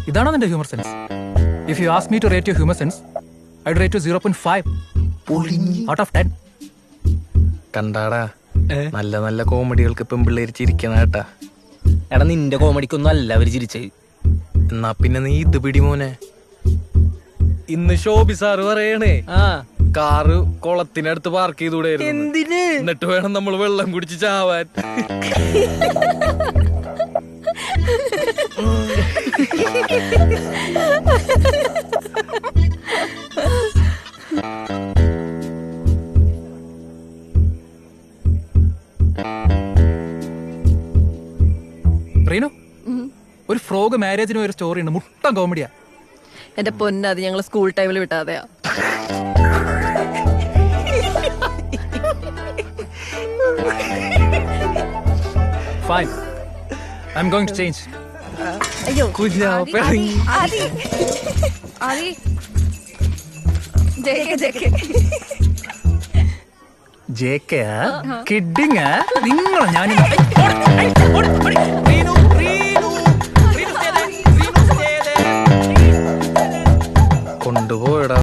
ഇതാണോ നിന്റെ humour sense? If you ask me to rate your humour sense, I would rate you 0.5 out of 10. കണ്ടാടാ, നല്ല നല്ല കോമഡികൾക്ക് ഇപ്പം പിള്ളേര് ചിരിക്കണ കേട്ടാ. എടാ നിന്റെ കോമഡിക്കൊന്നും അല്ല അവര് ചിരിച്ചത്. എന്നാ പിന്നെ നീ ഇത് പിടി മോനെ. ഇന്ന് ഷോബി സാറ് പറയണേ, കാറ് കുളത്തിനടുത്ത് പാർക്ക് ചെയ്തൂടെ? എന്തിന്? എന്നിട്ട് വേണം നമ്മൾ വെള്ളം കുടിച്ച് ചാവാൻ. റീനു, ഒരു ഫ്രോഗ് മാരേജിന് ഒരു സ്റ്റോറി ഉണ്ട്, മുട്ടം കോമഡിയാ. എന്റെ പൊന്ന, അത് ഞങ്ങൾ സ്കൂൾ ടൈമിൽ വിട്ടാതെയാ. Fine, I'm going to change. അയ്യോ JK കിഡിങ്. നിങ്ങളോ? ഞാൻ